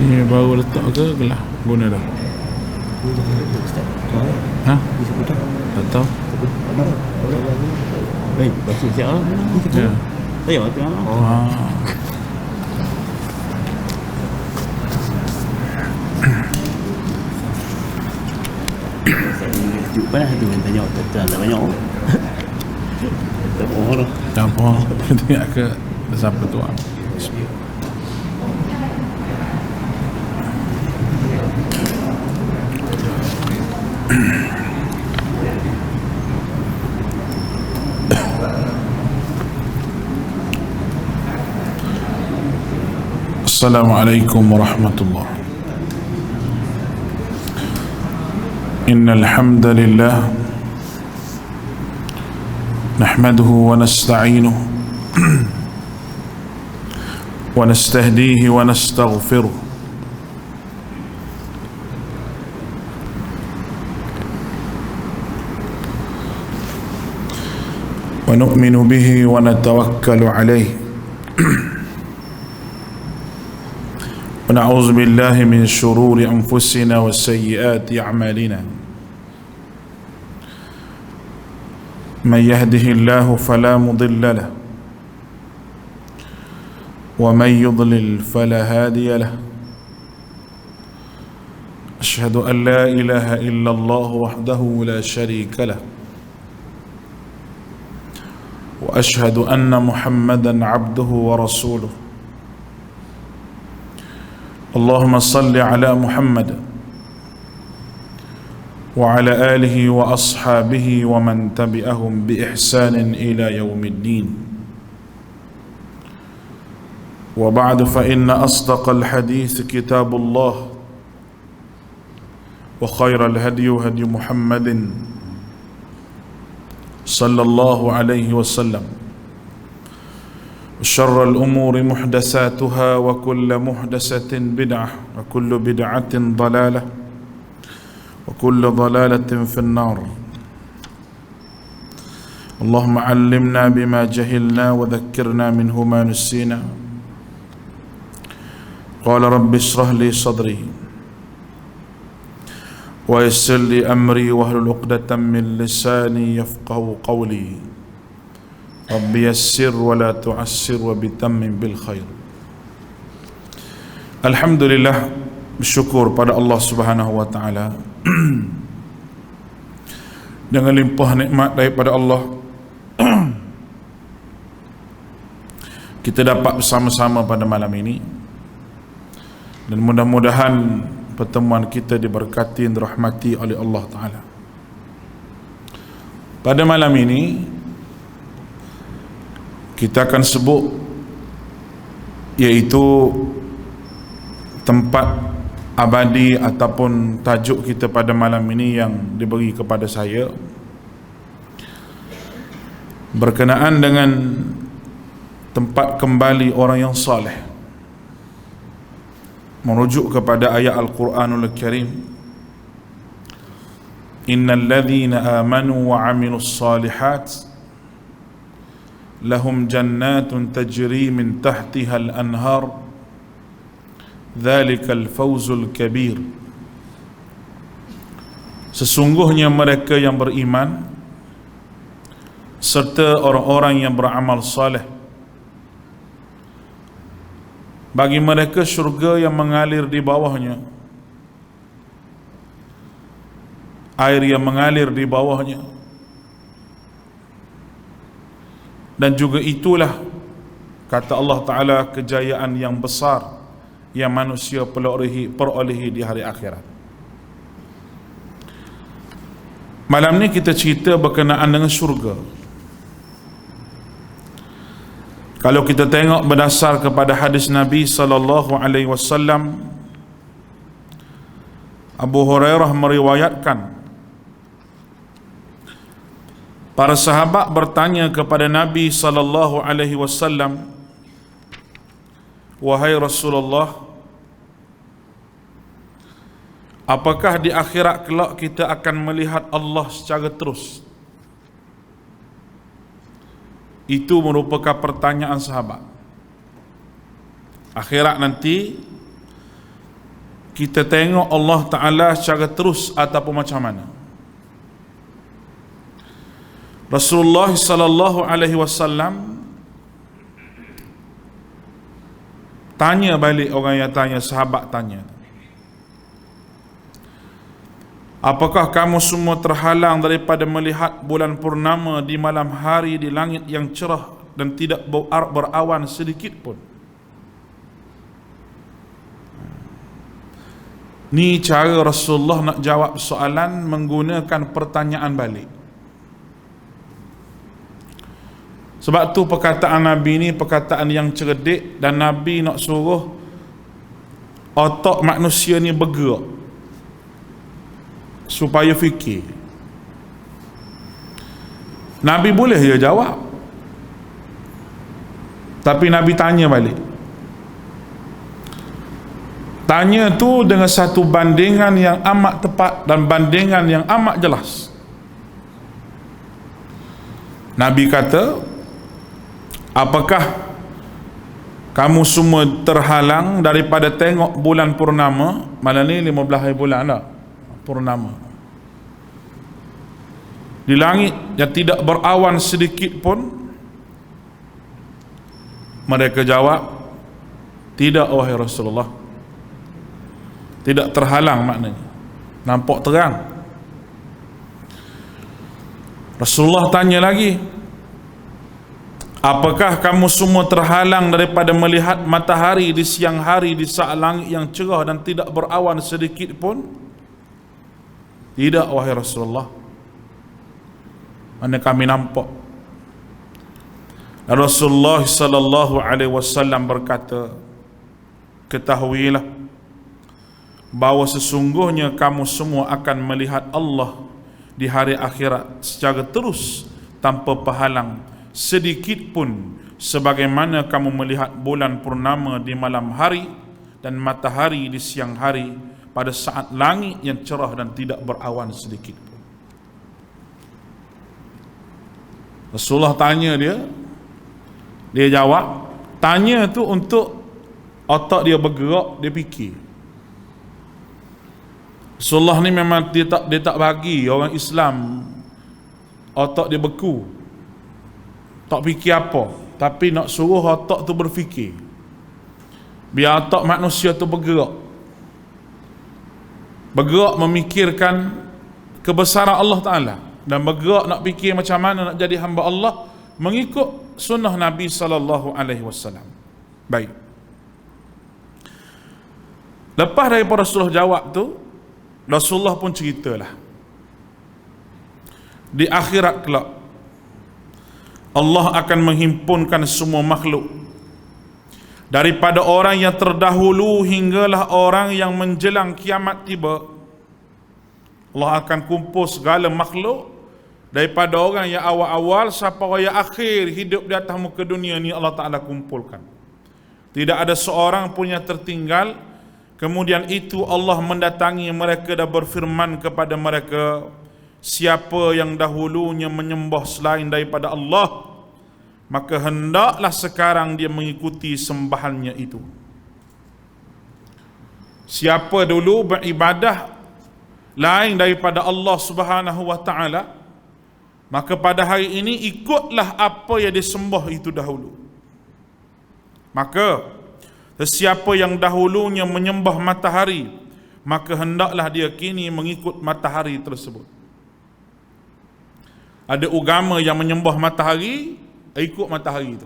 Ni baru letak ke gelah guna dah? Ha? Tak tahu. Baca siapa? Ya. Saya baca. Jumpa lah tu tanya tak banyak. Tak boleh. Tak apa. Tengok ke siapa tu. Assalamualaikum warahmatullahi wabarakatuh. Innal hamdalillah nahmaduhu wa nasta'inuhu wa nastahdihi wa nastaghfiruh wa nu'minu bihi wa natawakkalu alayhi wa na'udzu billahi min shururi anfusina wa sayyiati a'malina. من يهده الله فلا مضل له ومن يضلل فلا هادي له أشهد أن لا إله إلا الله وحده لا شريك له وأشهد أن محمدا عبده ورسوله اللهم صل على محمد وعلى آله وأصحابه ومن تبعهم بإحسان إلى يوم الدين وبعد فإن أصدق الحديث كتاب الله وخير الهدي هدي محمد صلى الله عليه وسلم وشر الأمور محدثاتها وكل محدثة بدعة وكل بدعة ضلالة وكل ضلالة في النار اللهم علمنا بما جهلنا وذكرنا منه ما نسينا قال رب اشرح لي صدري ويسر لي أمري واحلل عقدة من لساني يفقهوا قولي رب يسر ولا تعسر وبتمم بالخير. Alhamdulillah, bersyukur pada Allah Subhanahu wa taala dengan limpah nikmat daripada Allah kita dapat bersama-sama pada malam ini, dan mudah-mudahan pertemuan kita diberkati dan dirahmati oleh Allah taala. Pada malam ini kita akan sebut, iaitu tempat abadi ataupun tajuk kita pada malam ini yang diberi kepada saya berkenaan dengan tempat kembali orang yang saleh, merujuk kepada ayat Al-Quranul Karim, innal ladzina amanu wa 'amilus salihat lahum jannatun tajri min tahtiha al-anhar dzalikal fawzul kabir. Sesungguhnya mereka yang beriman serta orang-orang yang beramal saleh, bagi mereka syurga yang mengalir di bawahnya, air yang mengalir di bawahnya, dan juga itulah, kata Allah Ta'ala, kejayaan yang besar yang manusia perolehi di hari akhirat. Malam ni kita cerita berkenaan dengan syurga. Kalau kita tengok berdasar kepada hadis Nabi sallallahu alaihi wasallam, Abu Hurairah meriwayatkan, para sahabat bertanya kepada Nabi sallallahu alaihi wasallam, wahai Rasulullah, apakah di akhirat kelak kita akan melihat Allah secara terus? Itu merupakan pertanyaan sahabat. Akhirat nanti kita tengok Allah Ta'ala secara terus ataupun macam mana. Rasulullah sallallahu alaihi wasallam tanya balik orang yang tanya, sahabat tanya, apakah kamu semua terhalang daripada melihat bulan purnama di malam hari di langit yang cerah dan tidak berawan sedikit pun? Ni cara Rasulullah nak jawab soalan menggunakan pertanyaan balik. Sebab tu perkataan Nabi ni perkataan yang cerdik, dan Nabi nak suruh otak manusia ni bergerak supaya fikir. Nabi boleh je jawab, tapi Nabi tanya balik. Tanya tu dengan satu bandingan yang amat tepat dan bandingan yang amat jelas. Nabi kata, apakah kamu semua terhalang daripada tengok bulan purnama? Malam ni 15 hari bulan tak? Purnama di langit yang tidak berawan sedikit pun? Mereka jawab, tidak wahai Rasulullah. Tidak terhalang maknanya, nampak terang. Rasulullah tanya lagi, apakah kamu semua terhalang daripada melihat matahari di siang hari di saat langit yang cerah dan tidak berawan sedikit pun? Tidak wahai Rasulullah. Mana kami nampak. Rasulullah sallallahu alaihi wasallam berkata, ketahuilah bahawa sesungguhnya kamu semua akan melihat Allah di hari akhirat secara terus tanpa penghalang sedikit pun, sebagaimana kamu melihat bulan purnama di malam hari dan matahari di siang hari pada saat langit yang cerah dan tidak berawan sedikit pun. Rasulullah tanya dia jawab. Tanya tu untuk otak dia bergerak, dia fikir. Rasulullah ni memang dia tak bagi orang Islam otak dia beku, tak fikir apa, tapi nak suruh otak tu berfikir. Biar otak manusia tu bergerak memikirkan kebesaran Allah Ta'ala, dan bergerak nak fikir macam mana nak jadi hamba Allah mengikut sunnah Nabi sallallahu alaihi wasallam. Baik. Lepas daripada Rasulullah jawab tu, Rasulullah pun ceritalah, di akhirat kelak Allah akan menghimpunkan semua makhluk, daripada orang yang terdahulu hinggalah orang yang menjelang kiamat tiba. Allah akan kumpul segala makhluk, daripada orang yang awal-awal sampai orang yang akhir hidup di atas muka dunia ni, Allah Ta'ala kumpulkan. Tidak ada seorang pun yang tertinggal. Kemudian itu Allah mendatangi mereka dan berfirman kepada mereka, siapa yang dahulunya menyembah selain daripada Allah, maka hendaklah sekarang dia mengikuti sembahannya itu. Siapa dulu beribadah lain daripada Allah Subhanahu wa Ta'ala, maka pada hari ini ikutlah apa yang disembah itu dahulu. Maka sesiapa yang dahulunya menyembah matahari, maka hendaklah dia kini mengikut matahari tersebut. Ada agama yang menyembah matahari, ikut matahari itu.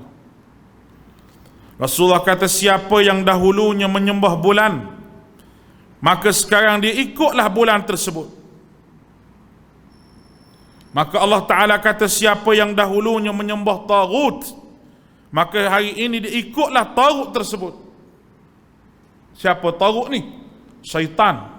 Rasulullah kata, siapa yang dahulunya menyembah bulan, maka sekarang dia ikutlah bulan tersebut. Maka Allah Ta'ala kata, siapa yang dahulunya menyembah taghut, maka hari ini dia ikutlah taghut tersebut. Siapa taghut ni? Syaitan.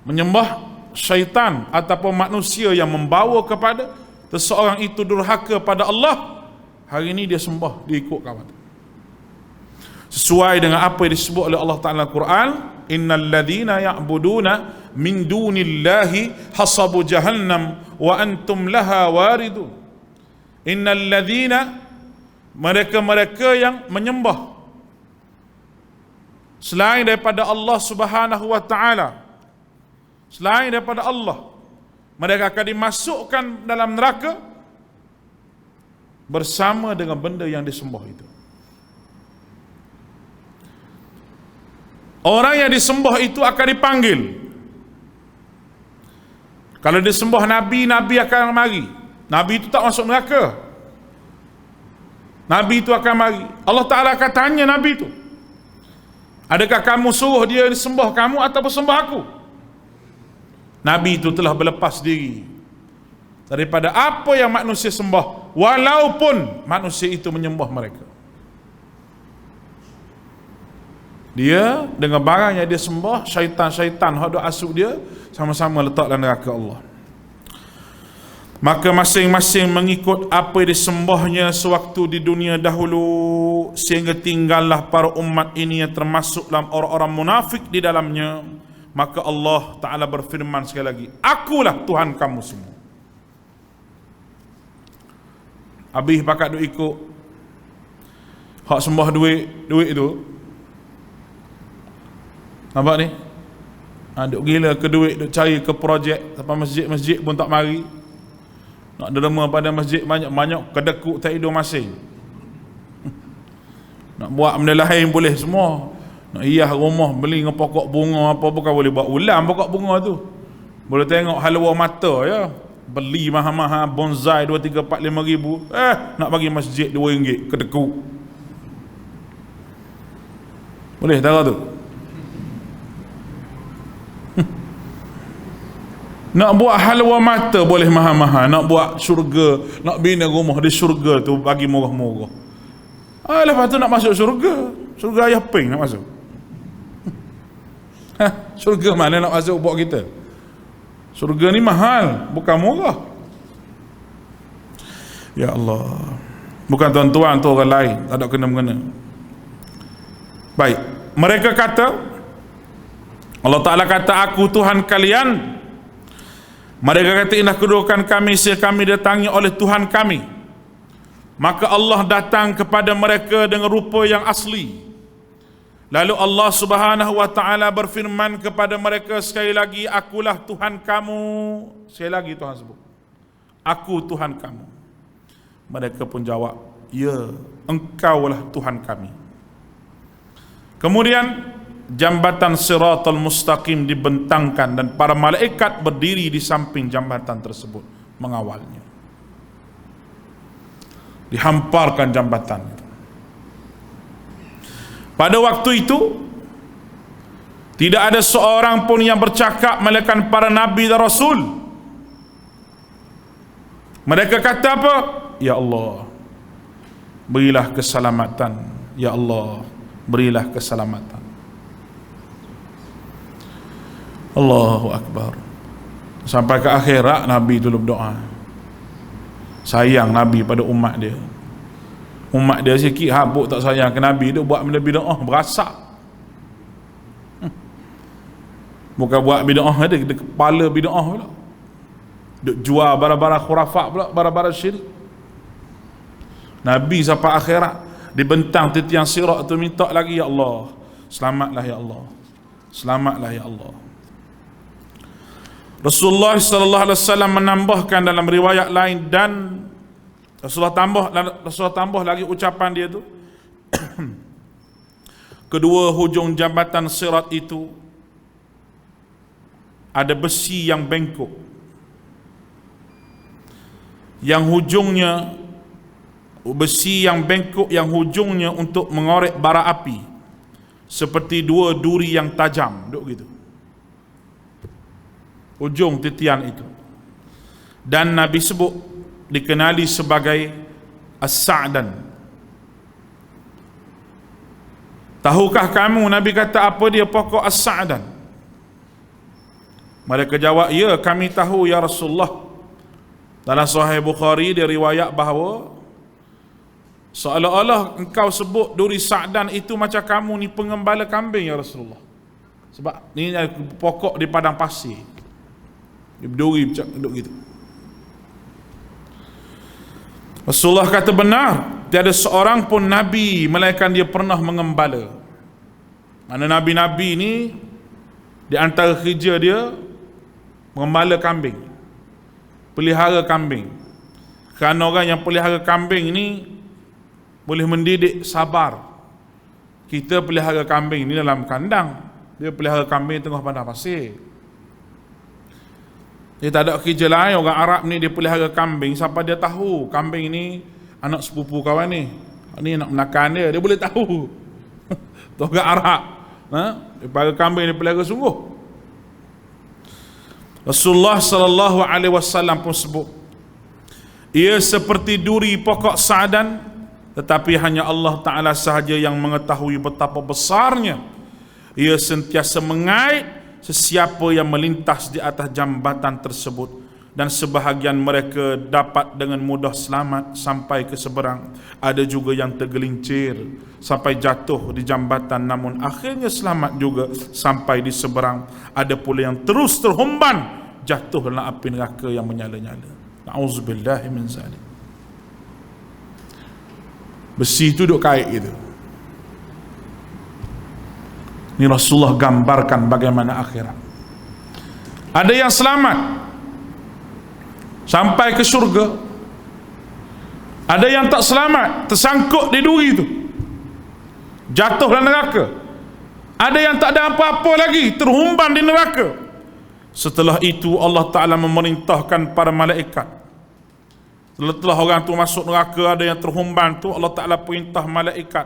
Menyembah syaitan ataupun manusia yang membawa kepada seseorang itu durhaka pada Allah, hari ini dia sembah, dia ikut kawan. Sesuai dengan apa yang disebut oleh Allah Ta'ala Al-Quran, innal ladhina ya'buduna min dunillahi hasabu jahannam wa antum laha waridun. Innal ladhina, mereka-mereka yang menyembah selain daripada Allah Subhanahu wa taala, selain daripada Allah, mereka akan dimasukkan dalam neraka bersama dengan benda yang disembah itu. Orang yang disembah itu akan dipanggil. Kalau disembah Nabi, Nabi akan mari. Nabi itu tak masuk neraka. Nabi itu akan mari. Allah Ta'ala akan tanya Nabi itu, adakah kamu suruh dia disembah kamu atau sembah aku? Nabi itu telah berlepas diri daripada apa yang manusia sembah, walaupun manusia itu menyembah mereka. Dia dengan barang yang dia sembah, syaitan-syaitan hendak asuk dia, sama-sama letak dalam neraka Allah. Maka masing-masing mengikut apa yang disembahnya sewaktu di dunia dahulu, sehingga tinggallah para umat ini yang termasuk dalam orang-orang munafik di dalamnya. Maka Allah Ta'ala berfirman sekali lagi, akulah Tuhan kamu semua. Habis pakat duk ikut hak sembah duit itu. Nampak ni? Duk gila ke duit, duk cari ke projek sampai masjid-masjid pun tak mari. Nak derma pada masjid banyak-banyak kedekut tak hidung masing. Nak buat benda lain boleh semua. Nak hias rumah, beli dengan pokok bunga apa, bukan boleh buat ulam pokok bunga tu. Boleh tengok halwa mata ya. Beli mahal-mahal bonsai 2, 3, 4, 5 ribu. Nak bagi masjid RM2 kedekut. Boleh tak tu? Nak buat halwa mata boleh mahal-mahal. Nak buat syurga, nak bina rumah di syurga tu bagi murah-murah. Lepas tu nak masuk syurga. Syurga ayah ping nak masuk. Syurga mana nak masuk buat kita? Syurga ni mahal, bukan murah. Ya Allah. Bukan tuan-tuan tu orang lain, tak ada kena-mengena. Baik, mereka kata, Allah Ta'ala kata, aku Tuhan kalian. Mereka kata, indah kedudukan kami sehingga kami datangi oleh Tuhan kami. Maka Allah datang kepada mereka dengan rupa yang asli. Lalu Allah Subhanahu wa Ta'ala berfirman kepada mereka sekali lagi, akulah Tuhan kamu. Sekali lagi Tuhan sebut, aku Tuhan kamu. Mereka pun jawab, ya, engkaulah Tuhan kami. Kemudian jambatan Siratal Mustaqim dibentangkan dan para malaikat berdiri di samping jambatan tersebut mengawalnya. Dihamparkan jambatan. Pada waktu itu tidak ada seorang pun yang bercakap melainkan para nabi dan rasul. Mereka kata apa? Ya Allah, berilah keselamatan. Ya Allah, berilah keselamatan. Allahu Akbar. Sampai ke akhirat Nabi itu berdoa. Sayang Nabi pada umat dia. Umat dia sikit habuk tak sayang ke Nabi, dia buat benda bid'ah berasak. Bukan buat bid'ah ada kepala bid'ah pula. Duk jual barang-barang khurafat pula, barang-barang syirik. Nabi sampai akhirat dibentang titian sirat tu minta lagi, ya Allah, selamatlah ya Allah. Selamatlah ya Allah. Rasulullah sallallahu alaihi wasallam menambahkan dalam riwayat lain, dan Rasulullah tambah lagi ucapan dia tu. Kedua hujung jambatan sirat itu ada besi yang bengkok, yang hujungnya besi yang bengkok yang hujungnya untuk mengorek bara api seperti dua duri yang tajam, duk gitu ujung titian itu. Dan Nabi sebut dikenali sebagai As-Sa'dan. Tahukah kamu, Nabi kata, apa dia pokok As-Sa'dan? Mereka jawab, ya, kami tahu ya Rasulullah. Dalam Sahih Bukhari dia riwayat bahawa seolah-olah engkau sebut duri Sa'dan itu macam kamu ni pengembala kambing ya Rasulullah. Sebab ni pokok di padang pasir. Dia berduri duduk gitu. Rasulullah kata, benar, tiada seorang pun Nabi melainkan dia pernah mengembala. Mana Nabi-Nabi ni di antara kerja dia mengembala kambing, pelihara kambing. Kerana orang yang pelihara kambing ni boleh mendidik sabar. Kita pelihara kambing ni dalam kandang, dia pelihara kambing tengah padang pasir. Dia tak ada kerja lain. Orang Arab ni dia pelihara kambing sampai dia tahu kambing ni anak sepupu kawan ni, ni nak menakan dia, dia boleh tahu. Tu orang Arab. Dia pelihara kambing, dia pelihara sungguh. Rasulullah sallallahu alaihi wasallam pun sebut, ia seperti duri pokok sa'dan, tetapi hanya Allah Ta'ala sahaja yang mengetahui betapa besarnya. Ia sentiasa mengait sesiapa yang melintas di atas jambatan tersebut, dan sebahagian mereka dapat dengan mudah selamat sampai ke seberang. Ada juga yang tergelincir sampai jatuh di jambatan, namun akhirnya selamat juga sampai di seberang. Ada pula yang terus terhumban jatuh dalam api neraka yang menyala-nyala. Na'udzubillahi min zalik. Besi itu duk kait gitu. Ini Rasulullah gambarkan bagaimana akhirat. Ada yang selamat sampai ke syurga, ada yang tak selamat, tersangkut di duri itu, jatuh dalam neraka. Ada yang tak ada apa-apa lagi, terhumban di neraka. Setelah itu Allah Ta'ala memerintahkan para malaikat. Setelah orang tu masuk neraka, ada yang terhumban tu, Allah Ta'ala perintah malaikat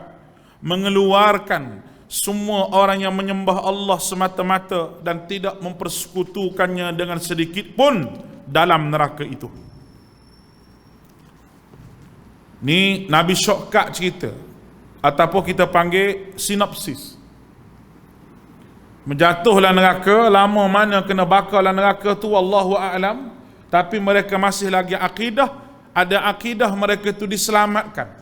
mengeluarkan semua orang yang menyembah Allah semata-mata dan tidak mempersekutukannya dengan sedikit pun dalam neraka itu. Ni Nabi shortcut cerita, ataupun kita panggil sinopsis. Menjatuhlah neraka, lama mana kena bakar dalam neraka tu wallahu a'lam, tapi mereka masih lagi akidah, ada akidah mereka tu diselamatkan.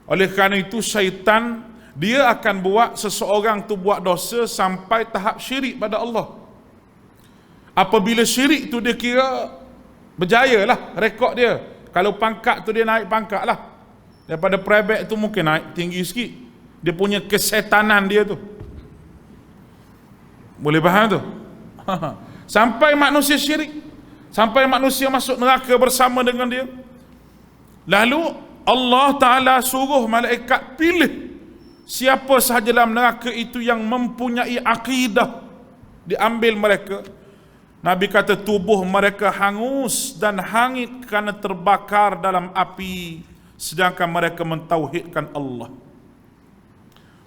Oleh kerana itu syaitan dia akan buat seseorang tu buat dosa sampai tahap syirik pada Allah. Apabila syirik tu dia kira berjaya lah rekod dia. Kalau pangkat tu dia naik pangkat lah. Daripada private tu mungkin naik tinggi sikit. Dia punya kesetanan dia tu. Boleh faham tu? Sampai manusia syirik, sampai manusia masuk neraka bersama dengan dia. Lalu Allah Ta'ala suruh malaikat pilih siapa sahaja dalam neraka itu yang mempunyai akidah, diambil mereka. Nabi kata tubuh mereka hangus dan hangit kerana terbakar dalam api, sedangkan mereka mentauhidkan Allah.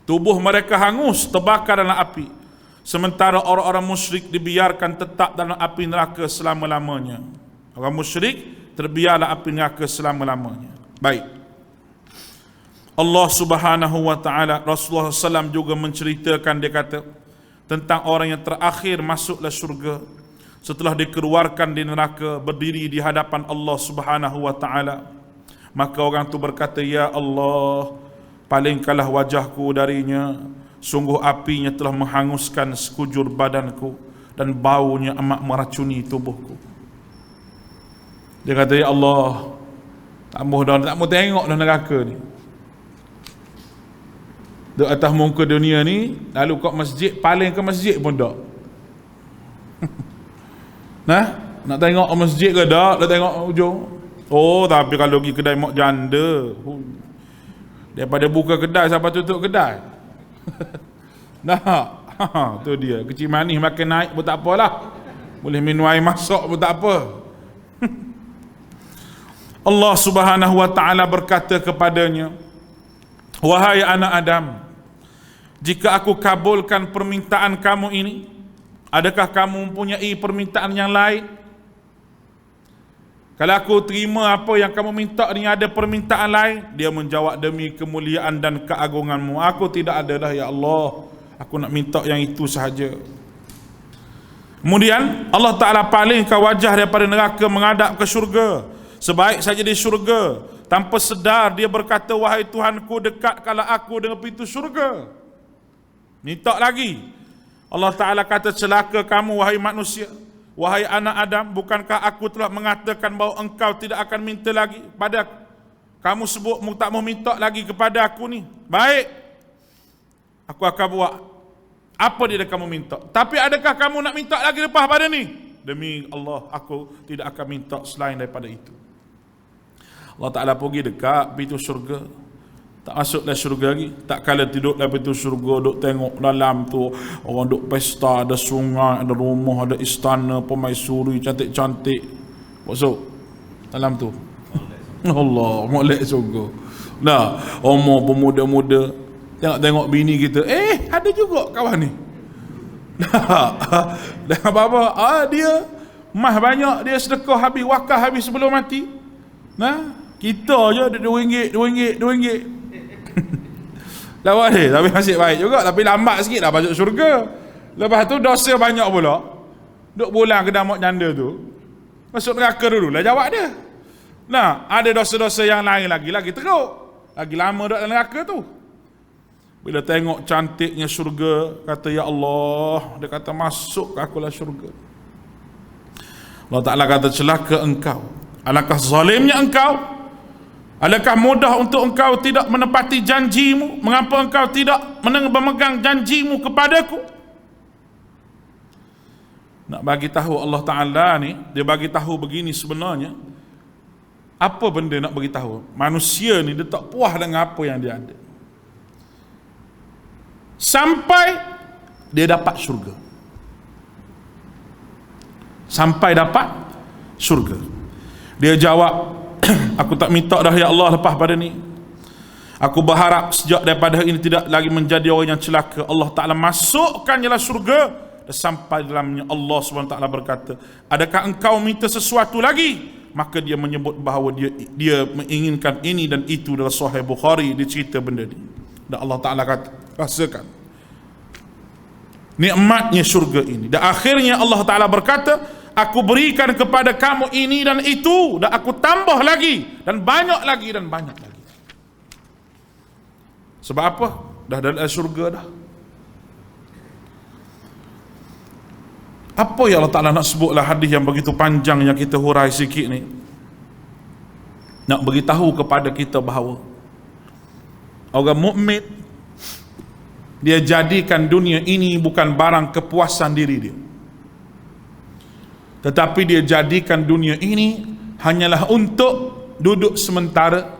Tubuh mereka hangus, terbakar dalam api, sementara orang-orang musyrik dibiarkan tetap dalam api neraka selama-lamanya. Orang musyrik terbiar dalam api neraka selama-lamanya. Baik. Allah Subhanahu wa ta'ala, Rasulullah SAW juga menceritakan, dia kata tentang orang yang terakhir masuklah syurga setelah dikeluarkan di neraka, berdiri di hadapan Allah Subhanahu wa ta'ala. Maka orang tu berkata, ya Allah, palingkanlah wajahku darinya, sungguh apinya telah menghanguskan sekujur badanku dan baunya amat meracuni tubuhku. Dia kata, ya Allah, tak mau tengok dah neraka ni. Duk atas muka dunia ni, lalu kat masjid, paling ke masjid pun tak. Nak tengok masjid ke tak? Nak tengok ujung. Oh, tapi kalau pergi kedai mak janda, daripada buka kedai sampai tutup kedai. Tu dia. Kecil manis makin naik pun tak apalah. Boleh minum air masak pun tak apa. Allah Subhanahu wa ta'ala berkata kepadanya, wahai anak Adam, jika aku kabulkan permintaan kamu ini, adakah kamu mempunyai permintaan yang lain? Kalau aku terima apa yang kamu minta ni, ada permintaan lain? Dia menjawab, demi kemuliaan dan keagunganmu, aku tidak ada dah ya Allah, aku nak minta yang itu sahaja. Kemudian Allah Ta'ala palingkan wajah daripada neraka menghadap ke syurga. Sebaik saja di syurga, tanpa sedar dia berkata, wahai Tuhanku, dekatkanlah aku dengan pintu syurga. Minta lagi. Allah Ta'ala kata, celaka kamu wahai manusia, wahai anak Adam, bukankah aku telah mengatakan bahawa engkau tidak akan minta lagi pada aku? Kamu sebut tak mau minta lagi kepada aku ni. Baik, Aku akan buat apa dia kamu minta. Tapi adakah kamu nak minta lagi lepas pada ni? Demi Allah, aku tidak akan minta selain daripada itu. Allah Ta'ala pergi dekat pintu syurga, tak masuk dalam syurga lagi. Tak kala tidur dalam pintu syurga, duk tengok dalam tu orang duk pesta, ada sungai, ada rumah, ada istana permaisuri cantik-cantik. Masuk dalam tu, Allah molek syurga. Nah, umur pemuda-muda tengok bini kita, ada juga kawan ni. Dah apa-apa, dia mah banyak, dia sedekah habis, wakaf habis sebelum mati. Nah, kita je ada RM2. Lawan dia, tapi masih baik juga, tapi lambat sikit dah masuk syurga. Lepas tu dosa banyak pula. Duk bulan ke damak janda tu, masuk neraka dulu lah jawab dia. Nah, ada dosa-dosa yang lain lagi teruk. Lagi lama duduk dalam neraka tu. Bila tengok cantiknya syurga, kata ya Allah, dia kata masuk ke akulah syurga. Allah Ta'ala kata celaka engkau. Alangkah zalimnya engkau. Adakah mudah untuk engkau tidak menepati janjimu? Mengapa engkau tidak memegang janjimu kepadaku? Nak bagi tahu Allah Ta'ala ni, dia bagi tahu begini sebenarnya. Apa benda nak bagi tahu? Manusia ni dia tak puas dengan apa yang dia ada, sampai dia dapat syurga. Sampai dapat syurga. Dia jawab, aku tak minta dah ya Allah lepas pada ni. Aku berharap sejak daripada ini tidak lagi menjadi orang yang celaka. Allah Ta'ala masukkan ialah syurga. Dan sampai dalamnya Allah SWT berkata, adakah engkau minta sesuatu lagi? Maka dia menyebut bahawa dia menginginkan ini dan itu. Dalam Sahih Bukhari dia cerita benda ni. Dan Allah Ta'ala kata, rasakan nikmatnya syurga ini. Dan akhirnya Allah Ta'ala berkata, aku berikan kepada kamu ini dan itu, dan aku tambah lagi, dan banyak lagi, dan banyak lagi. Sebab apa? Dah dalam syurga dah. Apa yang Allah Ta'ala nak sebutlah hadis yang begitu panjang yang kita hurai sikit ni? Nak beritahu kepada kita bahawa orang mukmin, dia jadikan dunia ini bukan barang kepuasan diri dia, tetapi dia jadikan dunia ini hanyalah untuk duduk sementara,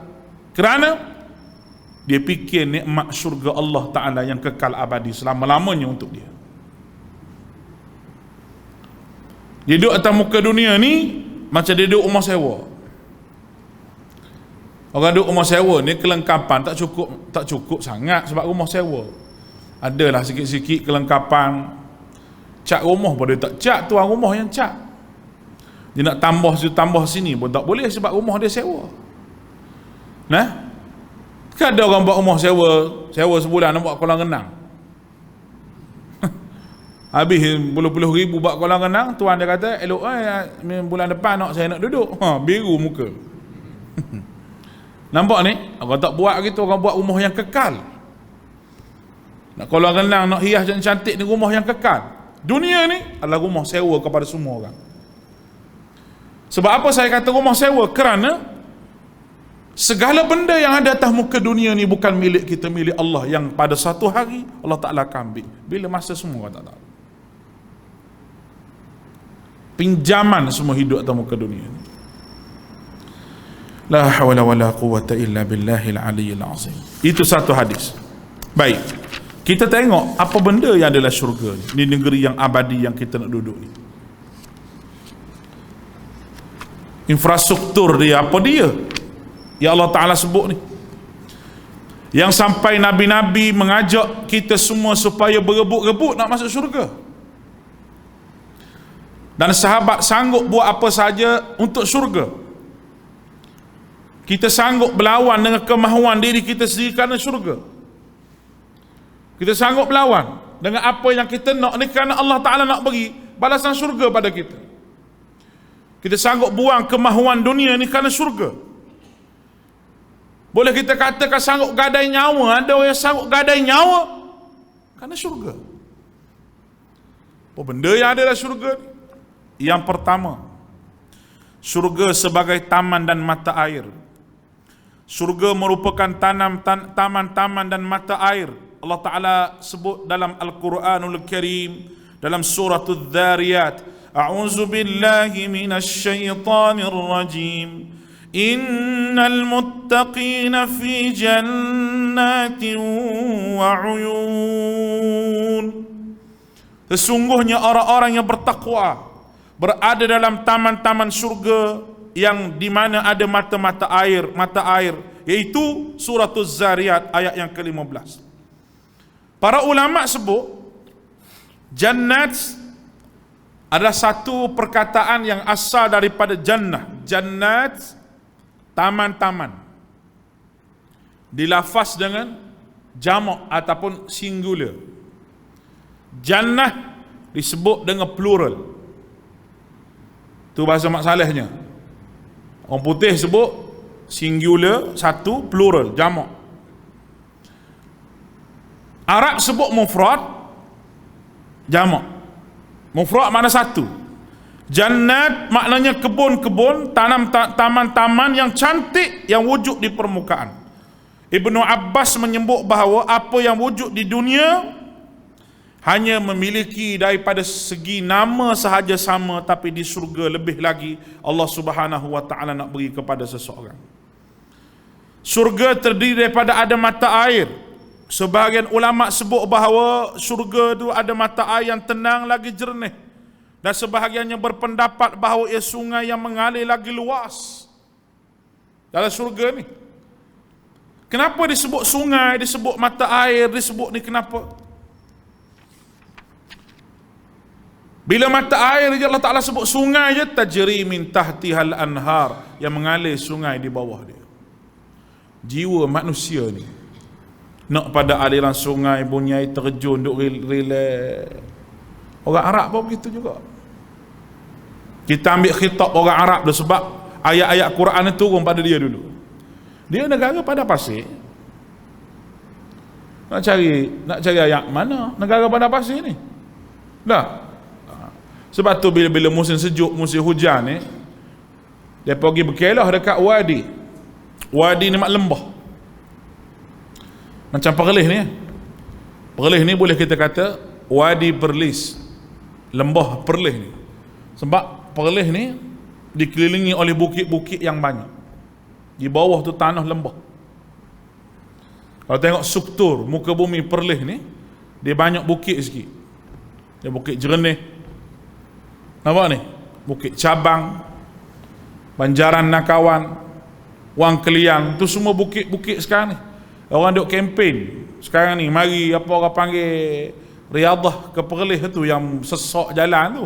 kerana dia fikir nikmat syurga Allah Ta'ala yang kekal abadi selama-lamanya untuk dia. Dia duduk atas muka dunia ni macam dia duduk rumah sewa. Orang duduk rumah sewa ni kelengkapan tak cukup sangat sebab rumah sewa. Adalah sikit-sikit kelengkapan. Cat rumah pun dia tak cat, tuan rumah yang cat. Dia nak tambah situ tambah sini pun tak boleh sebab rumah dia sewa. Nah, kan ada orang buat rumah sewa sebulan nak buat kolam renang. Habis puluh-puluh ribu buat kolam renang, tuan dia kata, elok bulan depan saya nak duduk. Biru muka. Nampak ni? Orang tak buat gitu, orang buat rumah yang kekal. Nak kolam renang, nak hias cantik ni rumah yang kekal. Dunia ni adalah rumah sewa kepada semua orang. Sebab apa saya kata rumah sewa? Kerana segala benda yang ada atas muka dunia ni bukan milik kita, milik Allah, yang pada satu hari Allah Ta'ala akan ambil. Bila masa semua orang tak tahu. Pinjaman semua hidup atas muka dunia ni. La hawla wa la quwwata illa billahil aliyyil azim. Itu satu hadis. Baik, kita tengok apa benda yang adalah syurga ni, di negeri yang abadi yang kita nak duduk ni. Infrastruktur dia, apa dia ya Allah Ta'ala sebut ni, yang sampai Nabi-Nabi mengajak kita semua supaya berebut-rebut nak masuk syurga. Dan sahabat sanggup buat apa saja untuk syurga. Kita sanggup berlawan dengan kemahuan diri kita sendiri kerana syurga. Kita sanggup berlawan dengan apa yang kita nak ni kerana Allah Ta'ala nak bagi balasan syurga pada kita. Kita sanggup buang kemahuan dunia ni kerana syurga. Boleh kita katakan sanggup gadai nyawa. Ada orang yang sanggup gadai nyawa kerana syurga. Apa benda yang ada dalam syurga ni? Yang pertama, syurga sebagai taman dan mata air. Syurga merupakan taman-taman dan mata air. Allah Ta'ala sebut dalam Al-Quranul Karim, dalam surah Adz-Dzariyat, a'udzu billahi minasy syaithanir rajim, innal muttaqina fi jannatin wa 'uyun. Sesungguhnya orang-orang yang bertakwa berada dalam taman-taman surga yang di mana ada mata air, yaitu surah Az-Zariyat ayat yang ke-15. Para ulama sebut jannat adalah satu perkataan yang asal daripada jannah. Jannat, taman-taman, dilafaz dengan jamak ataupun singular. Jannah disebut dengan plural. Itu bahasa mak salehnya. Orang putih sebut singular satu, plural jamak. Arab sebut mufrad, jamak. Mufrad makna satu. Jannat maknanya kebun-kebun, taman-taman yang cantik yang wujud di permukaan. Ibnu Abbas menyebut bahawa apa yang wujud di dunia hanya memiliki daripada segi nama sahaja sama, tapi di surga lebih lagi Allah Subhanahu wa taala nak beri kepada seseorang. Surga terdiri daripada ada mata air. Sebahagian ulama sebut bahawa surga itu ada mata air yang tenang lagi jernih. Dan sebahagiannya berpendapat bahawa ia sungai yang mengalir lagi luas dalam surga ni. Kenapa disebut sungai, disebut mata air, disebut ni kenapa? Bila mata air Allah Ta'ala sebut sungai je, tajri min tahtihal anhar, yang mengalir sungai di bawah dia. Jiwa manusia ni nak pada aliran sungai, bunyi air terjun, duk relax. Orang Arab pun begitu juga. Kita ambil khitab orang Arab tu sebab ayat-ayat Quran itu turun pada dia dulu. Dia negara pada pasir. Nak cari ayat mana negara pada pasir ni? Dah. Sebab tu bila musim sejuk, musim hujan ni, dia pergi berkelah dekat wadi. Wadi ni mak lembah. Macam Perlis ni. Perlis ni boleh kita kata Wadi Perlis. Lembah Perlis ni. Sebab Perlis ni dikelilingi oleh bukit-bukit yang banyak. Di bawah tu tanah lembah. Kalau tengok struktur muka bumi Perlis ni, dia banyak bukit sikit. Dia bukit jernih. Nampak ni? Bukit Cabang, Banjaran Nakawan, Wang Keliang, tu semua bukit-bukit sekarang ni. Orang duk kempen sekarang ni, mari apa orang panggil riadah ke Perlis tu yang sesak jalan tu.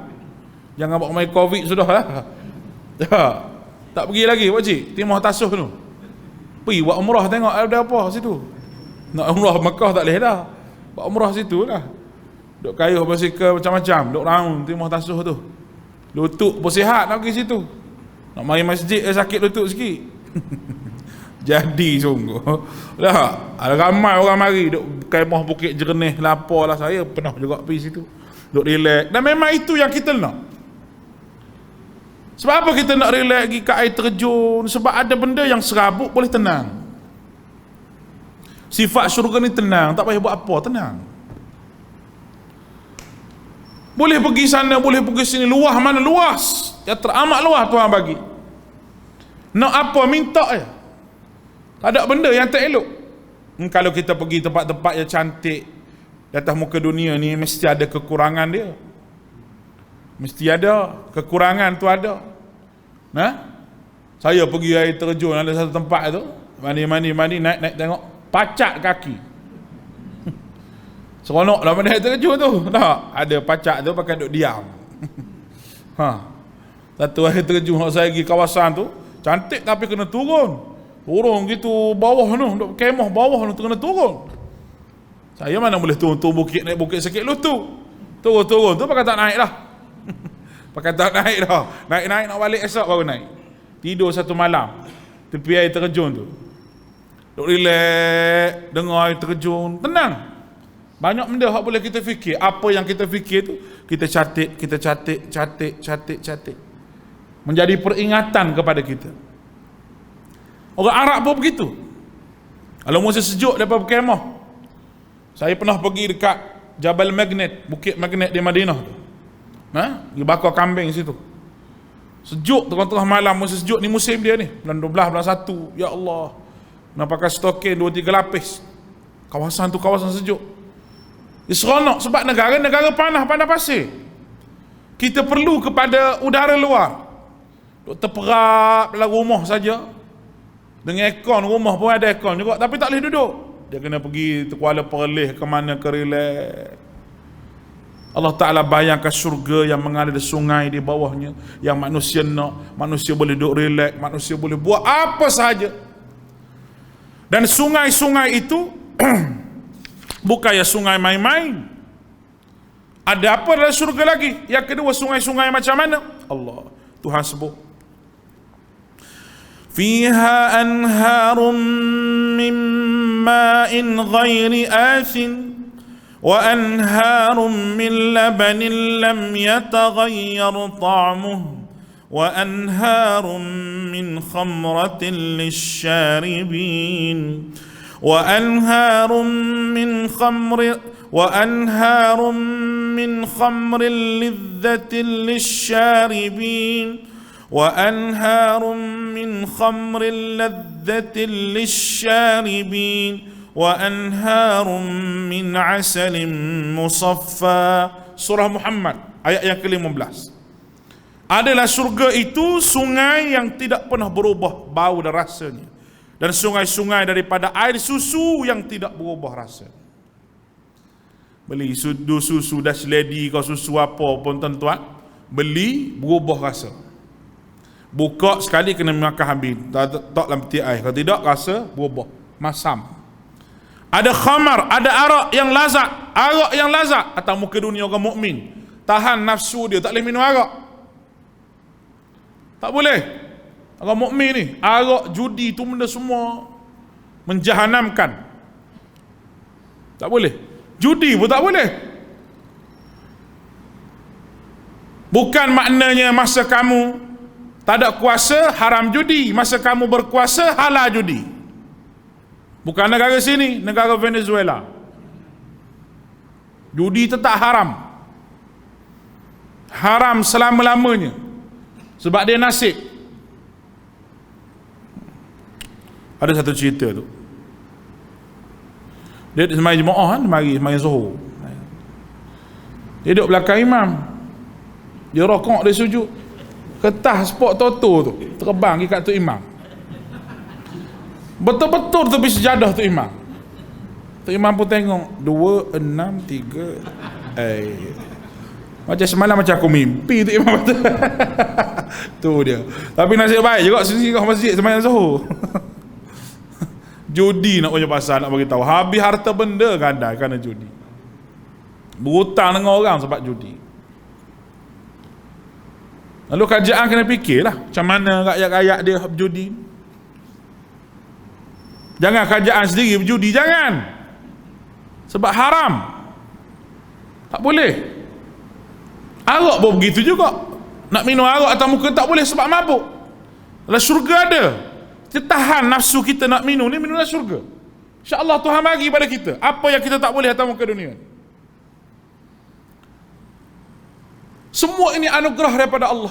Jangan buat main Covid sudah lah. Ya. Tak pergi lagi pak cik, Timah Tasuh tu. Pergi buat umrah tengok ada apa situ. Nak umrah Mekah tak boleh dah. Buat umrah situ lah. Duk kayuh basikal macam-macam, duk round Timah Tasuh tu. Lutut pun sihat nak pergi situ. Nak mari masjid sakit lutut sikit. Jadi sungguh lah, ada ramai orang mari duk kemah bukit jernih lapar lah. Saya pernah juga pergi situ, duk relax. Dan memang itu yang kita nak. Sebab apa kita nak relax pergi ke air terjun? Sebab ada benda yang serabut boleh tenang. Sifat syurga ni tenang, tak payah buat apa, tenang. Boleh pergi sana, boleh pergi sini. Luas mana? Luas. Yang teramat luas Tuhan bagi. Nak apa? Minta je. Tak ada benda yang tak elok. Kalau kita pergi tempat-tempat yang cantik di atas muka dunia ni, mesti ada kekurangan dia. Mesti ada. Kekurangan tu ada. Saya pergi air terjun, ada satu tempat tu, mandi, naik tengok, pacak kaki. Seronok lah pada air terjun tu. Tak, ada pacak tu pakai duduk diam. Satu air terjun saya pergi kawasan tu, cantik tapi kena turun. Turun gitu bawah tu, duk kemah bawah tu kena turun. Saya mana boleh turun bukit, naik bukit sikit lutut. Turun tu pakai tak naik dah. Pakai tak naik dah. Naik nak balik esok baru naik. Tidur satu malam tepi air terjun tu. Duk relax, dengar air terjun, tenang. Banyak benda yang boleh kita fikir. Apa yang kita fikir tu kita catat. Menjadi peringatan kepada kita. Orang Arab pun begitu. Kalau musim sejuk depa berkemah, Saya pernah pergi dekat Jabal Magnet, Bukit Magnet di Madinah tu. Pergi bakar kambing situ. Sejuk tengah-tengah malam, masa sejuk ni musim dia ni, bulan 12, bulan 1. Ya Allah. Nak pakai stokin 2-3 lapis. Kawasan tu kawasan sejuk. Dia seronok sebab negara panas pasir. Kita perlu kepada udara luar. Duk terperap dalam rumah saja. Dengan aircon, rumah pun ada aircon juga, tapi tak boleh duduk. Dia kena pergi Kuala Perlis ke mana ke relax. Allah Ta'ala bayangkan syurga yang mengalir sungai di bawahnya, yang manusia nak, manusia boleh duduk relax, manusia boleh buat apa sahaja. Dan sungai-sungai itu bukan ya sungai main-main. Ada apa dalam syurga lagi? Yang kedua, sungai-sungai macam mana? Allah, Tuhan sebut, fiha anharun min ma'in ghairi asin wa anharun min labanin lam yataghayyar ta'muhu wa anharun min khamratin lisharibin wa anharun min khamrin lidhatin lisharibin وأنهار من خمر لذة للشاربين وأنهار من عسل مصفى. Surah Muhammad ayat yang ke-15. Adalah surga itu sungai yang tidak pernah berubah bau dan rasanya, dan sungai-sungai daripada air susu yang tidak berubah rasa. Beli susu Dash Lady kau susu apa pun tuan-tuan, beli berubah rasa. Buka sekali kena makan habis, tak dalam peti air, kalau tidak rasa berubah, masam. Ada khamar, ada arak yang lazat, atas muka dunia orang mukmin tahan nafsu dia, tak boleh minum arak, tak boleh. Orang mukmin ni, arak, judi tu benda semua menjahanamkan, tak boleh. Judi pun tak boleh. Bukan maknanya masa kamu tak ada kuasa haram judi, masa kamu berkuasa halal judi. Bukan negara sini, negara Venezuela. Judi tetap haram. Haram selama-lamanya. Sebab dia nasib. Ada satu cerita tu. Dia sembahyang jemaah kan, sembahyang Zuhur. Dia duduk belakang imam. Dia rokok, dia sujud. Kertas sport toto tu terbang pergi kat tu imam. Betul-betul tu bisa jadah tu imam. Tu imam pun tengok 2, 6, 3. Macam semalam macam aku mimpi tu imam tu. Tu dia. Tapi nasib baik juga sini kat masjid sembahyang Zuhur. Judi nak punya pasal, nak bagi tahu. Habis harta benda gadai kerana judi. Berhutang dengan orang sebab judi. Lalu kerajaan kena fikirlah macam mana rakyat-rakyat dia berjudi. Jangan kerajaan sendiri berjudi, jangan. Sebab haram. Tak boleh. Arak pun begitu juga. Nak minum arak atas muka tak boleh sebab mabuk. Dalam syurga ada. Kita tahan nafsu kita nak minum ni, minum dalam syurga. InsyaAllah Tuhan bagi pada kita apa yang kita tak boleh atas muka dunia. Semua ini anugerah daripada Allah.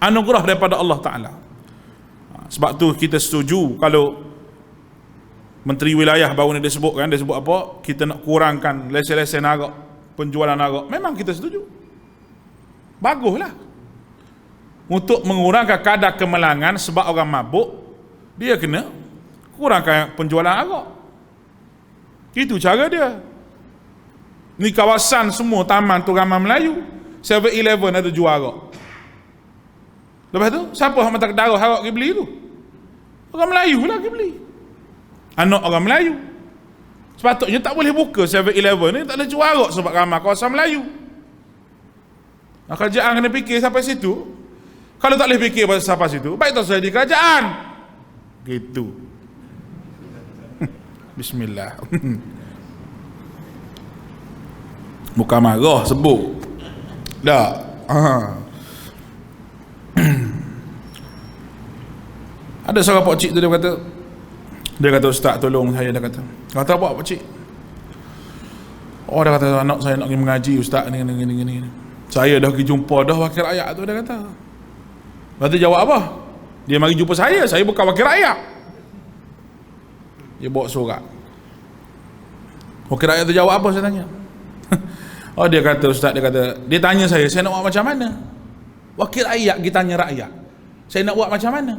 Anugerah daripada Allah Ta'ala. Sebab tu kita setuju kalau Menteri Wilayah baru ni dia sebut apa? Kita nak kurangkan lesen-lesen arak, penjualan arak. Memang kita setuju. Baguslah. Untuk mengurangkan kadar kemalangan sebab orang mabuk, dia kena kurangkan penjualan arak. Itu cara dia. Ni kawasan semua taman tu ramai Melayu. 7-Eleven ada jual arak. Lepas tu siapa yang tak darah arak pergi beli tu? Orang Melayu lah pergi beli. Anak orang Melayu. Sepatutnya tak boleh buka 7-Eleven ni, tak boleh jual arak sebab ramai kawasan Melayu. Nah, kerajaan kena fikir sampai situ. Kalau tak boleh fikir sampai situ, baik tak saya di kerajaan. Gitu. Bismillah. Bukan marah sebut. Tak. Ada seorang pakcik tu dia kata, Dia kata, ustaz tolong saya. Dia kata apa pakcik? Oh, dia kata anak saya nak pergi mengaji ustaz ni. Saya dah pergi jumpa dah wakil rakyat tu, dia kata. Lepas tu jawab apa? Dia mari jumpa saya bukan wakil rakyat. Dia bawa surat. Wakil rakyat tu jawab apa, saya tanya. Oh, dia kata ustaz, dia tanya saya nak buat macam mana? Wakil rakyat kita tanya rakyat, saya nak buat macam mana?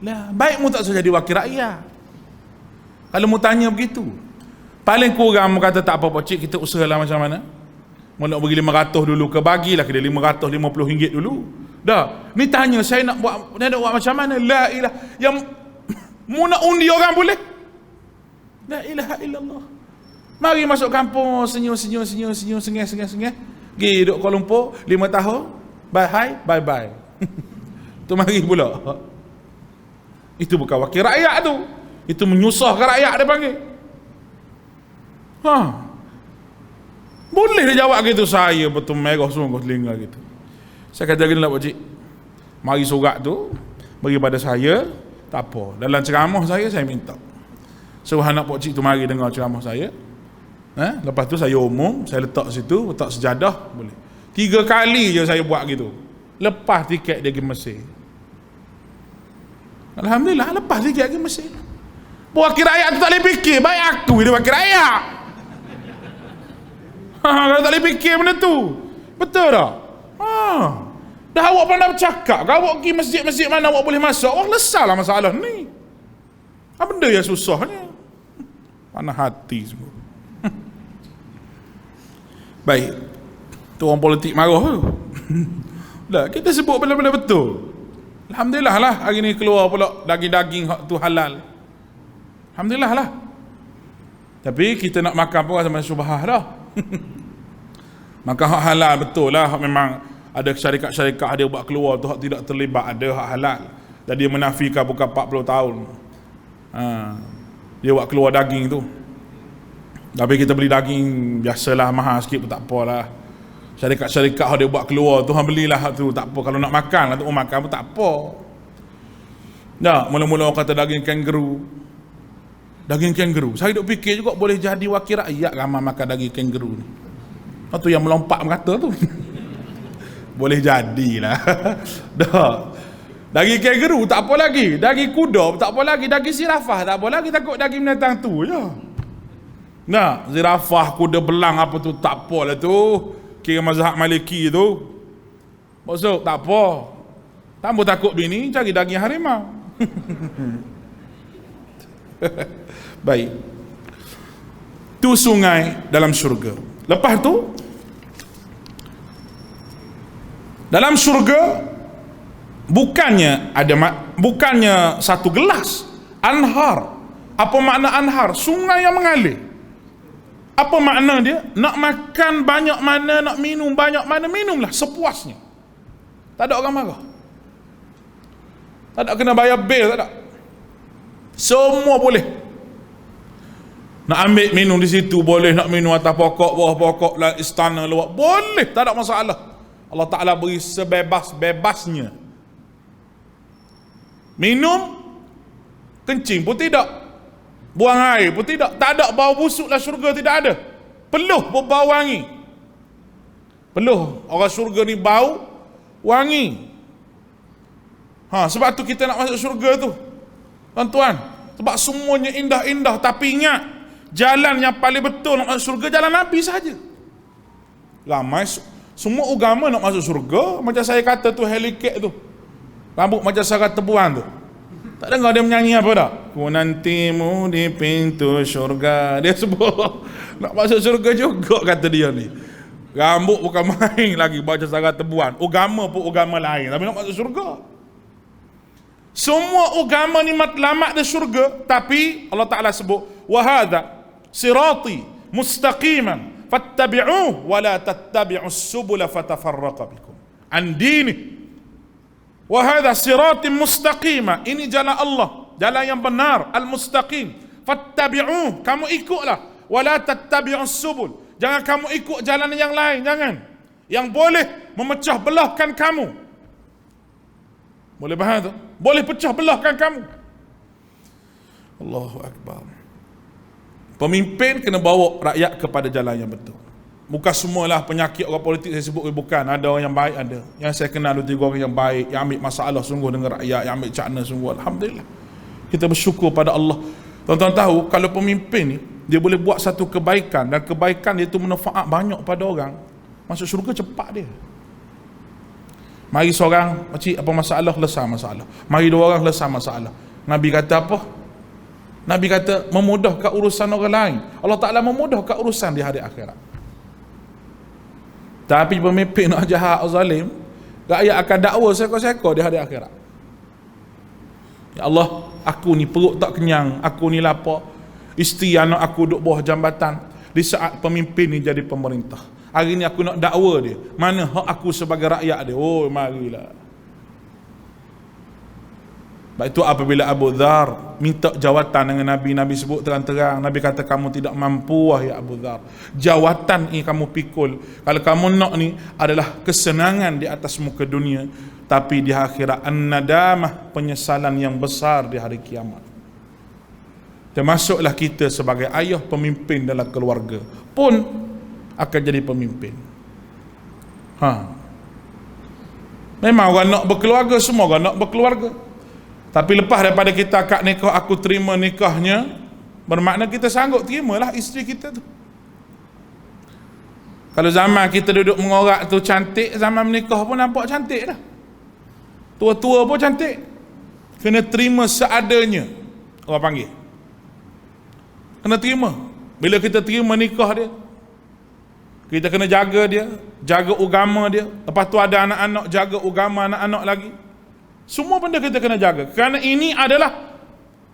Lah, baik mu tak usah jadi wakil rakyat. Kalau mu tanya begitu, paling kurang mu kata tak apa pakcik, kita usahalah macam mana. Mu nak bagi 500 dulu ke, bagilah ke dia 550 ringgit dulu. Dah, ni tanya saya nak buat macam mana? La ilah, yang mu nak undi orang boleh? La ilaha illallah. Mari masuk kampung, senyum sengih. Pergi duduk Kuala Lumpur 5 tahun. Bye. Tu mari pula. Itu bukan wakil rakyat tu. Itu menyusahkan rakyat dia panggil. Boleh dia jawab gitu. Saya betul merah sungguh telinga gitu. Saya kata gini lah pakcik, mari surat tu bagi pada saya, tak apa. Dalam ceramah saya minta suruh anak pakcik tu mari dengar ceramah saya. Lepas tu saya umum, saya letak situ, letak sejadah, boleh. 3 kali je saya buat gitu. Lepas tiket dia pergi Mesir. Alhamdulillah, lepas tiket pergi Mesir. Wakil rakyat tu tak boleh fikir, baik aku dia wakil rakyat. Kalau tak boleh fikir benda tu, betul tak? Dah awak pandai bercakap, kalau awak pergi masjid-masjid mana awak boleh masuk, awak lesahlah masalah ni. Apa benda yang susahnya? Panah hati semua. Baik, tu orang politik marah tu. Lah, kita sebut benda-benda betul. Alhamdulillah lah hari ni keluar pula daging-daging hak tu halal. Alhamdulillah lah. Tapi kita nak makan pun rasa macam syubhah dah. Makan hak halal betul lah, hak memang ada syarikat-syarikat dia buat keluar tu hak tidak terlibat, ada hak halal. Dan dia menafikan bukan 40 tahun. Dia buat keluar daging tu. Tapi kita beli daging biasalah, mahal sikit pun tak apalah. Syarikat-syarikat dia buat keluar tu, belilah tu, tak apa. Kalau nak makan lah tu, makan pun tak apa. Mula-mula orang kata daging kangaroo. Daging kangaroo, saya duk fikir juga boleh jadi wakil rakyat ramai makan daging kangaroo ni. Tu yang melompat berkata tu. Boleh jadilah. Dah. Daging kangaroo tak apa lagi, daging kuda tak apa lagi, daging zirafah tak apa lagi, takut daging binatang tu je. Zirafah, kuda belang apa tu tak apa lah tu. Kira mazhab Maliki tu. Maksud tak apa. Tambah takut bini cari daging harimau. Baik. Tu sungai dalam syurga. Lepas tu dalam syurga bukannya satu gelas, anhar. Apa makna anhar? Sungai yang mengalir. Apa makna dia? Nak makan banyak mana, nak minum banyak mana, minumlah sepuasnya. Tak ada orang marah. Tak ada kena bayar bil, tak ada. Semua boleh. Nak ambil minum di situ boleh, nak minum atas pokok, bawah pokok, istana luar boleh, tak ada masalah. Allah Ta'ala beri sebebas-bebasnya. Minum, kencing pun tidak, buang air pun tidak, tak ada bau busuk lah syurga, tidak ada. Peluh berbau wangi. Peluh orang syurga ni bau wangi. Sebab tu kita nak masuk syurga tu, tuan-tuan, sebab semuanya indah-indah. Tapi ingat, jalan yang paling betul nak masuk syurga jalan Nabi saja. Ramai semua agama nak masuk syurga, macam saya kata tu helikat tu, rambut macam sarang tebuan tu. Tak dengar dia menyanyi apa tak? Ku nantimu di pintu syurga. Dia sebut nak masuk syurga juga, kata dia ni. Rambut bukan main lagi, baca sarang tebuan. Agama pun agama lain, tapi nak masuk syurga. Semua agama ni matlamat di syurga, tapi Allah Ta'ala sebut wa hadha sirati mustaqiman fattabi'uhu wa la tattabi'us subula fatafarraqa bikum an dinihi. Wa hadha siratim mustaqima, ini jalan Allah, jalan yang benar, al-mustaqim. Fattabi'uh, kamu ikutlah. Wa la tattabi'us subul, jangan kamu ikut jalan yang lain, jangan. Yang boleh memecah belahkan kamu. Boleh faham tu? Boleh pecah belahkan kamu. Allahu Akbar. Pemimpin kena bawa rakyat kepada jalan yang betul. Bukan semualah penyakit orang politik saya sebut, bukan. Ada orang yang baik, ada. Yang saya kenal 2-3 orang yang baik, yang ambil masalah sungguh dengan rakyat, yang ambil cakna sungguh. Alhamdulillah. Kita bersyukur pada Allah. Tuan-tuan tahu, kalau pemimpin ni, dia boleh buat satu kebaikan, dan kebaikan dia tu manfaat banyak pada orang, masuk syurga cepat dia. Mari seorang, makcik apa masalah, selesai masalah. Mari 2 orang, selesai masalah. Nabi kata apa? Nabi kata memudahkan urusan orang lain. Allah Ta'ala memudahkan urusan di hari akhirat. Tapi pemimpin nak jahat zalim, rakyat akan dakwa seko-seko di hari akhirat. Ya Allah, aku ni perut tak kenyang, aku ni lapar, isteri anak aku duduk bawah jambatan. Di saat pemimpin ni jadi pemerintah, hari ni aku nak dakwa dia, mana hak aku sebagai rakyat dia? Oh, marilah. Sebab itu apabila Abu Dhar minta jawatan dengan Nabi, Nabi sebut terang-terang, Nabi kata kamu tidak mampu wahai Abu Dhar. Jawatan ini kamu pikul. Kalau kamu nak ni adalah kesenangan di atas muka dunia, tapi di akhirat an-nadamah, penyesalan yang besar di hari kiamat. Termasuklah kita sebagai ayah pemimpin dalam keluarga pun akan jadi pemimpin. Memang orang nak berkeluarga, semua orang nak berkeluarga. Tapi lepas daripada kita akad nikah, aku terima nikahnya, bermakna kita sanggup terimalah isteri kita tu. Kalau zaman kita duduk mengorak tu cantik, zaman menikah pun nampak cantik dah. Tua-tua pun cantik. Kena terima seadanya, orang panggil. Kena terima. Bila kita terima nikah dia, kita kena jaga dia, jaga agama dia. Lepas tu ada anak-anak, jaga agama anak-anak lagi. Semua benda kita kena jaga, kerana ini adalah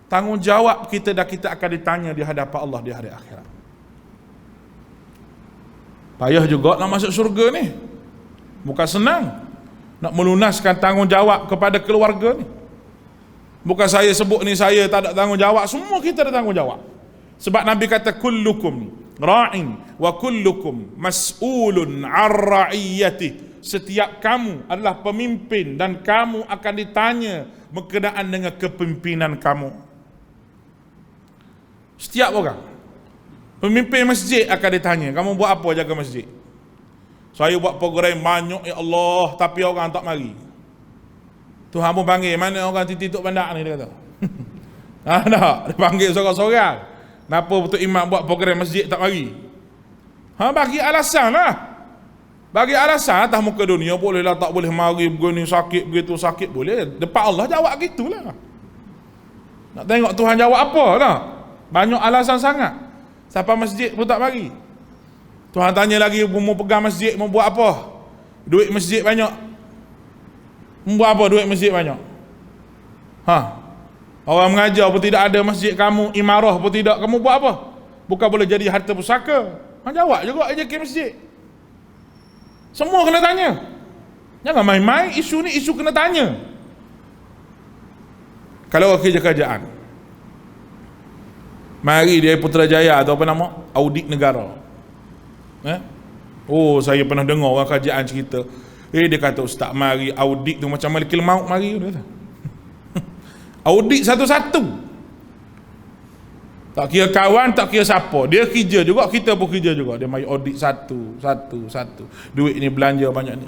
tanggungjawab kita, dan kita akan ditanya di hadapan Allah di hari akhirat. Payah juga nak masuk syurga ni, bukan senang nak melunaskan tanggungjawab kepada keluarga ni. Bukan saya sebut ni saya tak ada tanggungjawab, semua kita ada tanggungjawab. Sebab Nabi kata kullukum ra'in wa kullukum mas'ulun 'an ra'iyati. Setiap kamu adalah pemimpin dan kamu akan ditanya berkenaan dengan kepimpinan kamu. Setiap orang. Pemimpin masjid akan ditanya, kamu buat apa jaga masjid? Saya buat program banyak ya Allah, tapi orang tak mari. Tuhan pun panggil, mana orang titik bandak ni, dia kata. Tak, dia panggil seorang-seorang. Kenapa betul imam buat program masjid tak mari? Bagi alasan lah. Bagi alasan atas muka dunia, bolehlah tak boleh mari, begini sakit, begitu sakit, boleh. Depan Allah jawab gitulah. Nak tengok Tuhan jawab apa lah. Banyak alasan sangat. Siapa masjid pun tak mari. Tuhan tanya lagi, mau pegang masjid, mau buat apa? Duit masjid banyak. Mau buat apa duit masjid banyak? Orang mengajar pun tidak ada masjid kamu, imarah pun tidak, kamu buat apa? Bukan boleh jadi harta pusaka. Jawab juga aja ke masjid. Semua kena tanya. Jangan main-main, isu ni isu kena tanya. Kalau kerja-kerjaan, mari dia Putrajaya atau apa nama, audit negara. Oh, saya pernah dengar orang kerajaan cerita. Dia kata ustaz, mari audit tu macam Malikul Maut, mari dia kata. Audit satu-satu. Tak kira kawan, tak kira siapa. Dia kerja juga, kita pun kerja juga. Dia mari audit satu. Duit ni belanja banyak ni.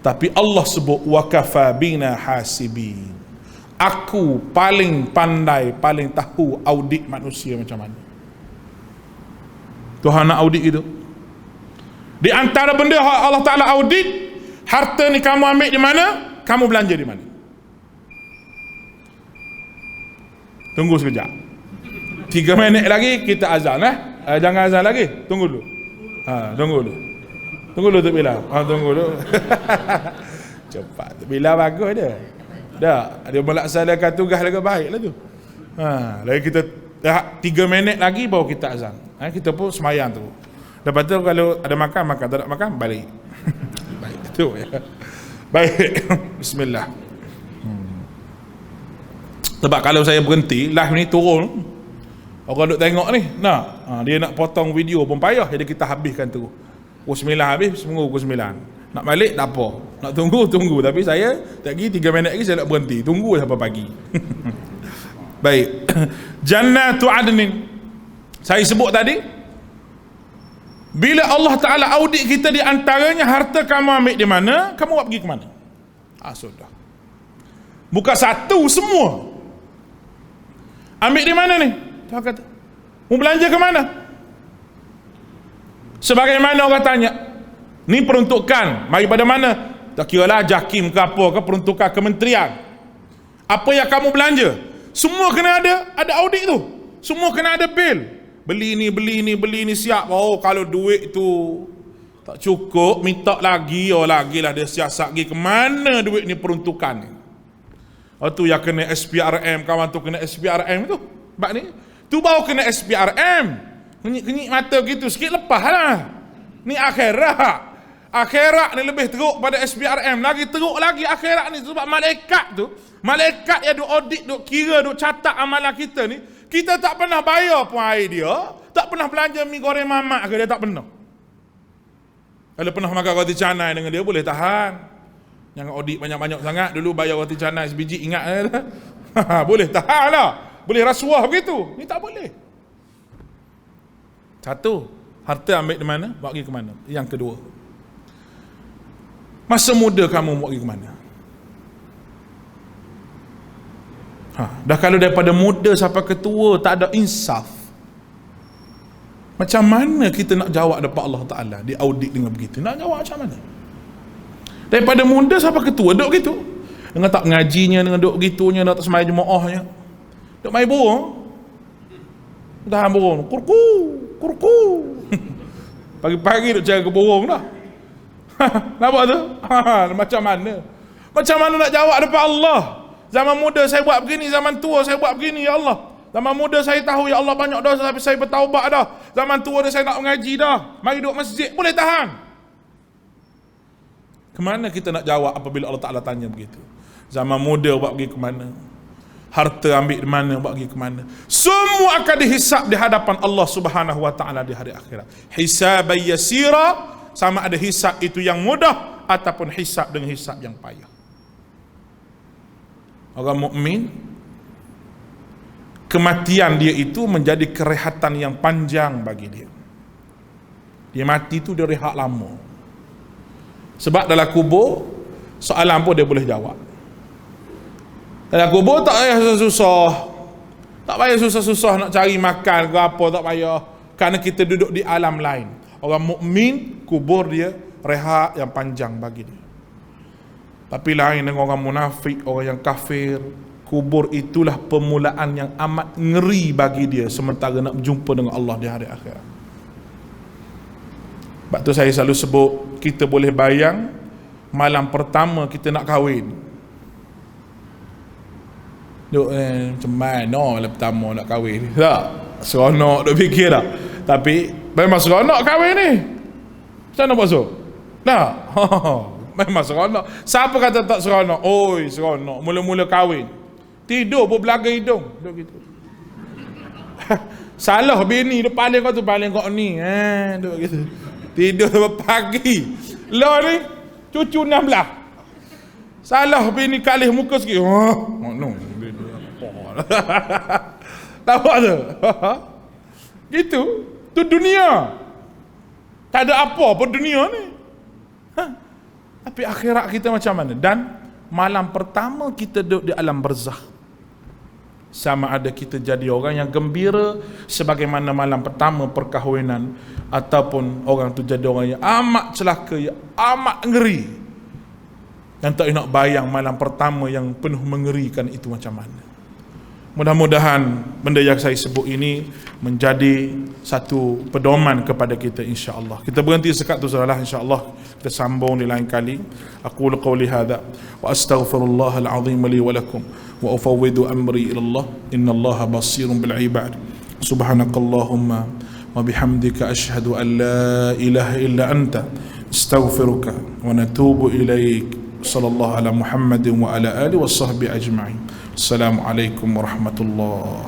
Tapi Allah sebut wa kafa bina hasibin. Aku paling pandai, paling tahu audit manusia macam mana. Tuhan nak audit itu. Di antara benda Allah Ta'ala audit, harta ni kamu ambil di mana, kamu belanja di mana. Tunggu sekejap. 3 minit lagi kita azan jangan azan lagi. Tunggu dulu. Tunggu dulu. Tunggu dulu Tok Bilal. Tunggu dulu. Cepat. Tok Bilal bagus dia. Dah, dia melaksanakan tugas dengan baiklah tu. Lagi kita 3 minit lagi baru kita azan. Kita pun semayang tu. Lepas tu kalau ada makan, tak ada makan, balik. Baik, tu ya. Baik. Bismillah. Sebab kalau saya berhenti, live ni turun, orang duk tengok ni, dia nak potong video pun payah, jadi kita habiskan tu. Pukul 9 habis, semua pukul 9. Nak balik, tak apa. Nak tunggu. Tapi saya, lagi 3 minit lagi saya nak berhenti. Tunggu sampai pagi. Baik. Jannatu adnin. Saya sebut tadi, bila Allah Ta'ala audit kita, di antaranya harta kamu ambil di mana, kamu buat pergi ke mana. Sudah. Bukan satu, semua. Ambil di mana ni? Tuhan kata, mau belanja ke mana? Sebagaimana orang tanya, ni peruntukan mari pada mana? Tak kira lah JAKIM ke apa ke, peruntukan kementerian. Apa yang kamu belanja, semua kena ada audit tu. Semua kena ada bil. Beli ni siap. Oh, kalau duit tu tak cukup, minta lagi. Oh, lagilah dia siasat lagi ke mana duit ni peruntukan ni. Oh, tu yang kena SPRM, kawan tu kena SPRM tu. Sebab ni tu baru kena SPRM. Kenyik mata gitu sikit, lepas lah. Ni akhirat ni lebih teruk pada SPRM. Lagi teruk lagi akhirat ni. Sebab malaikat yang duk audit, duk kira, duk catat amalan kita ni, kita tak pernah bayar pun air dia, tak pernah belanja mi goreng mamak ke, dia tak pernah. Kalau pernah makan roti canai dengan dia, boleh tahan. Jangan audit banyak-banyak sangat. Dulu bayar roti canai sebiji, ingat boleh tahan lah. Boleh rasuah begitu. Ni tak boleh. Satu, harta ambil di mana, bawa pergi ke mana. Yang kedua, masa muda kamu bawa pergi ke mana. Dah kalau daripada muda sampai ke tua tak ada insaf, macam mana kita nak jawab depan Allah Ta'ala di audit dengan begitu? Nak jawab macam mana? Daripada muda sampai ke tua duduk gitu, dengan tak ngajinya, dengan duduk begitunya, nak tak sembahyang jemaahnya, duduk main burung, dah burung kurku pagi-pagi duduk jaga ke burung dah. Nampak tu? Macam mana nak jawab depan Allah? Zaman muda saya buat begini, zaman tua saya buat begini, ya Allah. Zaman muda saya tahu, ya Allah, banyak dosa tapi saya bertaubat dah. Zaman tua dah saya nak mengaji dah. Mari duduk masjid, boleh tahan. Kemana kita nak jawab apabila Allah Ta'ala tanya begitu? Zaman muda buat pergi ke mana? Harta ambil di mana, buat pergi ke mana? Semua akan dihisap di hadapan Allah Subhanahu Wa Ta'ala di hari akhirat. Hisaban yasira, sama ada hisap itu yang mudah ataupun hisap dengan hisap yang payah. Orang mukmin, kematian dia itu menjadi kerehatan yang panjang bagi dia. Dia mati tu dia rehat lama. Sebab dalam kubur, soalan pun dia boleh jawab. Dalam kubur tak payah susah-susah. Tak payah susah-susah nak cari makan ke apa, tak payah. Kerana kita duduk di alam lain. Orang mukmin, kubur dia rehat yang panjang bagi dia. Tapi lain dengan orang munafik, orang yang kafir, kubur itulah permulaan yang amat ngeri bagi dia sementara nak berjumpa dengan Allah di hari akhirat. Sebab tu saya selalu sebut, kita boleh bayang malam pertama kita nak kahwin. Duk macam mana malam pertama nak kahwin? Tak, seronok duk fikir tak? Tapi memang seronok kahwin ni. Macam mana Pak Zul? Tak? Memang seronok. Siapa kata tak seronok? Oi, seronok. Mula-mula kahwin, tidur pun belaga hidung. Duduk gitu. Salah bini dia paling kau tu, paling kau ni. Duduk gitu. Tidur sampai pagi. Lah ni cucu 16. Salah bini kalih muka sikit. No. Tahu tu? Gitu. Tu dunia. Tak ada apa pun dunia ni. Tapi akhirat kita macam mana? Dan malam pertama kita duduk di alam barzakh, sama ada kita jadi orang yang gembira sebagaimana malam pertama perkahwinan, ataupun orang tu jadi orang yang amat celaka, yang amat ngeri, dan tak nak bayang malam pertama yang penuh mengerikan itu macam mana. Mudah-mudahan benda yang saya sebut ini menjadi satu pedoman kepada kita, insya-Allah. Kita berhenti sekat tu sahaja, insya-Allah kita sambung di lain kali. Aqulu qawli hadza wa astaghfirullahal azim li wa lakum wa ufawwidu amri ila Allah, innallaha basirun bil ibad. Subhanakallahumma wa bihamdika asyhadu an la ilaha illa anta astaghfiruka wa natubu ilaik. Sallallahu ala Muhammadin wa ala alihi wa sahbihi ajma'in. Assalamualaikum warahmatullahi